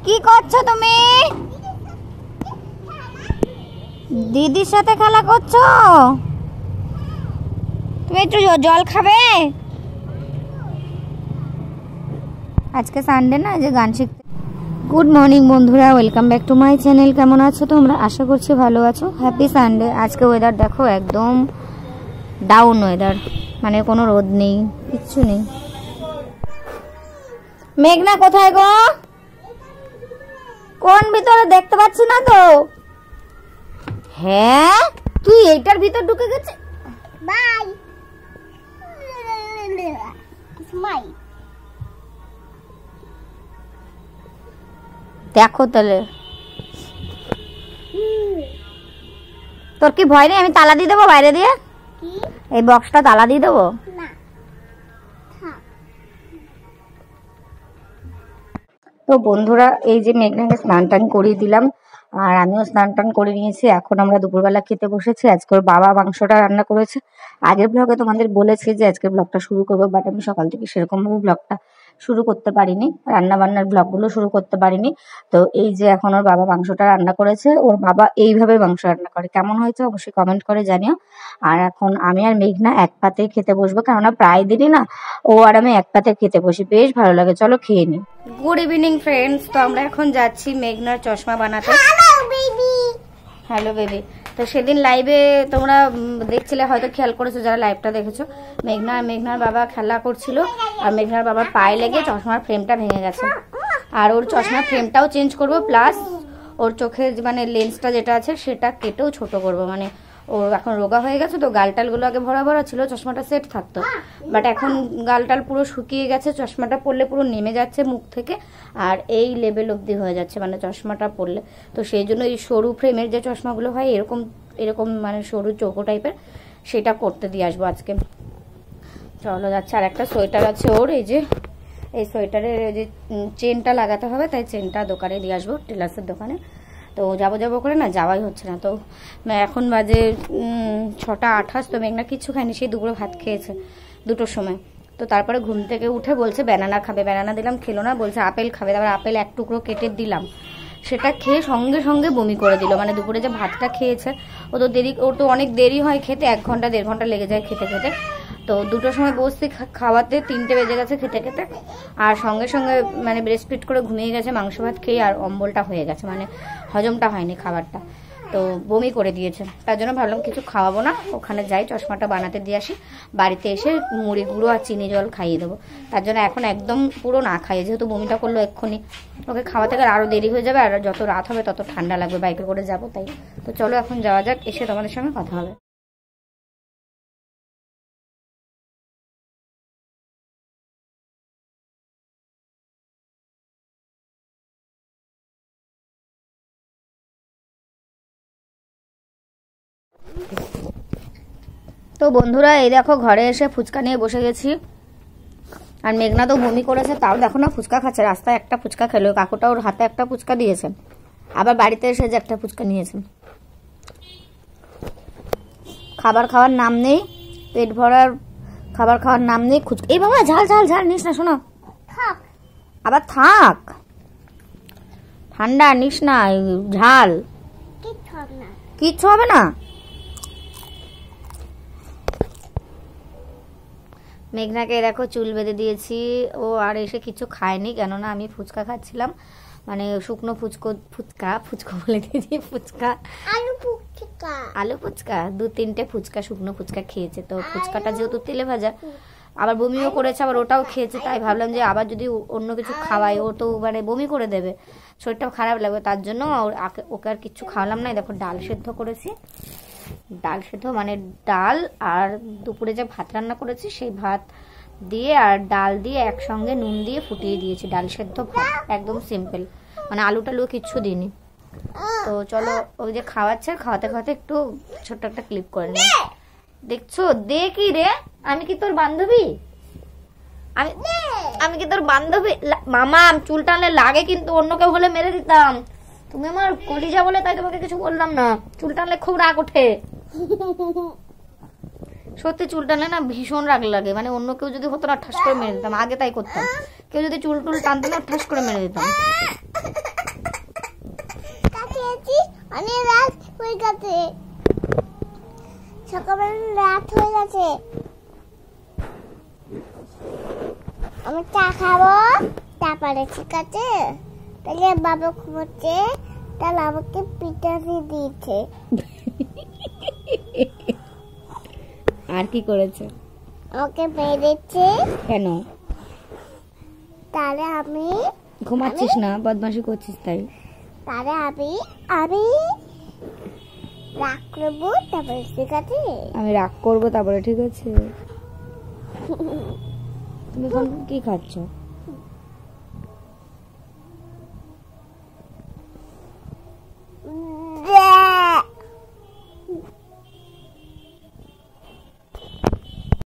কি করছো তুমি? দিদির সাথে খেলা করছো? তুমি একটু জল খাবে? আজকে সানডে না, যে গান শিখতে। গুড মর্নিং বন্ধুরা, welcome back to my channel. কেমন আছো তোমরা? আশা করছি ভালো আছো। Happy Sunday. আজকে ওয়েদার দেখো, একদম ডাউন ওয়েদার, মানে কোনো রোদ নেই, কিচ্ছু নেই। মেঘনা কোথায় গো? কোন ভিতরে দেখতে পাচ্ছি না তো। হ্যাঁ, তুই এইটার ভিতর ঢুকে গেছে। By smile. দেখো তাহলে, তোর কি ভয় নেই? আমি তালা দিয়ে দেবো বাইরে দিয়ে, এই বক্সটা তালা দিয়ে দেবো। তো বন্ধুরা, এই যে মেঘনাকে স্নান টান করিয়ে দিলাম, আর আমিও স্নান টান করে নিয়েছি। এখন আমরা দুপুরবেলা খেতে বসেছি। আজকে ওর বাবা মাংসটা রান্না করেছে। আগের ব্লগে তোমাদের বলেছি যে আজকের ব্লগটা শুরু করবো, বাট আমি সকাল থেকে সেরকম ভাবে ব্লগটা শুরু করতে পারিনি, রান্না বান্নার ব্লগগুলো শুরু করতে পারিনি। তো এই যে এখন ওর বাবা মাংসটা রান্না করেছে। ওর বাবা এইভাবে মাংস রান্না করে, কেমন হয়েছে অবশ্যই কমেন্ট করে জানিও। আর এখন আমি আর মেঘনা এক পাতে খেতে বসবো, কেননা প্রায় দিনই না ও আর আমি এক পাতে খেতে বসি, বেশ ভালো লাগে। চলো খেয়ে নি। Good evening friends. তো আমরা এখন যাচ্ছি মেঘনার চশমা বানাতে। Hello baby. তো সেদিন লাইভে তোমরা দেখছিলে, হয়তো খেয়াল করেছো যারা লাইভটা দেখেছো, মেঘনার বাবা খেলা করছিল, আর মেঘনার বাবার পায়ে লেগে চশমার ফ্রেমটা ভেঙে গেছে। আর ওর চশমার ফ্রেমটাও চেঞ্জ করবো, প্লাস ওর চোখের মানে লেন্সটা যেটা আছে সেটা কেটেও ছোট করবো। মানে ও এখন রোগা হয়ে গেছে, তো গালটালগুলো আগে ভরা ভরা ছিল, চশমাটা সেট থাকতো, বাট এখন গালটাল পুরো শুকিয়ে গেছে, চশমাটা পরলে পুরো নেমে যাচ্ছে মুখ থেকে, আর এই লেভেল অবধি হয়ে যাচ্ছে মানে চশমাটা পরলে। তো সেই জন্য এই সরু ফ্রেমের যে চশমাগুলো হয় এরকম এরকম মানে সরু চৌকো টাইপের, সেটা করতে দিয়ে আসবো আজকে। চলো যাচ্ছে। আর একটা সোয়েটার আছে ওর, এই যে এই সোয়েটারের যে চেনটা লাগাতে হবে, তাই চেনটা দোকানে দিয়ে আসবো, টেলার্সের দোকানে। তো যাবো করে না যাওয়াই হচ্ছে না। তো এখন বাজে 6:28। তো মেঘনা কিচ্ছু খায়নি, সেই দুপুরে ভাত খেয়েছে 2টোর সময়। তো তারপরে ঘুম থেকে উঠে বলছে ব্যানানা খাবে, ব্যানানা দিলাম, খেলো না, বলছে আপেল খাবে। তারপর আপেল এক টুকরো কেটে দিলাম, সেটা খেয়ে সঙ্গে সঙ্গে বমি করে দিল। মানে দুপুরে যে ভাতটা খেয়েছে, ওর তো অনেক দেরি হয় খেতে, 1 ঘন্টা 1.5 ঘন্টা লেগে যায় খেতে খেতে। তো 2টোর সময় বসছি খাওয়াতে, 3টে বেজে গেছে খেতে খেতে, আর সঙ্গে সঙ্গে মানে ব্রেস্ট ফিড করে ঘুমিয়ে গেছে মাংস ভাত খেয়ে, আর অম্বলটা হয়ে গেছে, মানে হজমটা হয়নি খাবারটা, তো বমি করে দিয়েছে। তার জন্য ভাবলাম কিছু খাওয়াবো না, ওখানে যাই চশমাটা বানাতে দিয়ে আসি, বাড়িতে এসে মুড়ি গুঁড়ো আর চিনি জল খাইয়ে দেবো। তার জন্য এখন একদম পুরো না খাইয়ে, যেহেতু বমিটা করলো এক্ষুনি, ওকে খাওয়াতে গেলে আরও দেরি হয়ে যাবে, আর যত রাত হবে তত ঠান্ডা লাগবে, বাইকে করে যাবো তাই। তো চলো এখন যাওয়া যাক, এসে তোমাদের সঙ্গে কথা হবে। তো বন্ধুরা, এই দেখো ঘরে এসে ফুচকা নিয়ে বসে গেছি, আর মেঘনা তো বমি করেছে, তাও দেখো না ফুচকা খাচ্ছে। রাস্তায় একটা ফুচকা খেলো, কাকুটা ওর হাতে একটা ফুচকা দিয়েছে, আবার বাড়িতে এসে যে একটা ফুচকা নিয়েছে। খাবার খাওয়ার নাম নেই, পেট ভরার খাবার খাওয়ার নাম নেই। এই বাবা, ঝাল ঝাল ঝাল নিস না, শোনো আবার থাক, ঠান্ডা নিস না, ঝাল কিচ্ছু হবে না। মেঘনাকে দেখো চুল বেঁধে দিয়েছি, ও আর এসে কিছু খায়নি, কেননা আমি ফুচকা খাচ্ছিলাম, মানে শুকনো ফুচকা বলে দিয়েছি, আলু ফুচকা 2-3টে ফুচকা, শুকনো ফুচকা খেয়েছে। তো ফুচকাটা যেহেতু তেলে ভাজা, আবার বমিও করেছে, আবার ওটাও খেয়েছে, তাই ভাবলাম যে আবার যদি অন্য কিছু খাওয়াই ও তো মানে বমি করে দেবে, শরীরটাও খারাপ লাগবে, তার জন্য ওকে আর কিছু খাওয়ালাম না। দেখো ডাল সেদ্ধ করেছি, ডাল সেদ্ধ মানে ডাল আর দুপুরে যে ভাত রান্না করেছি সেই ভাত দিয়ে আর ডাল দিয়ে একসঙ্গে নুন দিয়ে ফুটিয়ে দিয়েছি, ডাল সেদ্ধ ভাত, একদম সিম্পল, মানে আলু টালু কিচ্ছু দিইনি। তো চলো, ওই যে খাওয়াতে খাওয়াতে একটু ছোট্ট একটা ক্লিপ করে নিই। দেখছো দেখি রে, আমি কি তোর বান্ধবী? আমি কি তোর বান্ধবী? মামা চুল টানলে লাগে, কিন্তু অন্য কেউ হলে মেরে দিতাম, তুমি আমার কলিজা বলে তাই তোমাকে কিছু বললাম না। চুল টানলে খুব রাগ ওঠে, সত্যি চুল টানলে না ভীষণ রাগ লাগে, মানে অন্য কেউ যদি হতো না ঠাস করে মেরে দিতাম, আগে তাই করতাম, কেউ যদি চুল টানতো না ঠাস করে মেরে দিতাম। অনেক রাত হয়ে গেছে, সকালবেলা রাত হয়ে গেছে, আমি চা খাবো তারপরে, ঠিক আছে? তাহলে বাবা ঘুমোচ্ছে, তাহলে আমাকে পিঠা দিয়ে দিয়েছে। আর কি করেছে? আমাকে বেঁধেছে। কেন? তাহলে আমি ঘুমাচ্ছিস না, বদমাশি করছিস তাই? তাহলে আমি রাগ করবো তারপরে, ঠিক আছে? আমি রাগ করবো তারপরে, ঠিক আছে? তুমি এখন কি খাচ্ছ?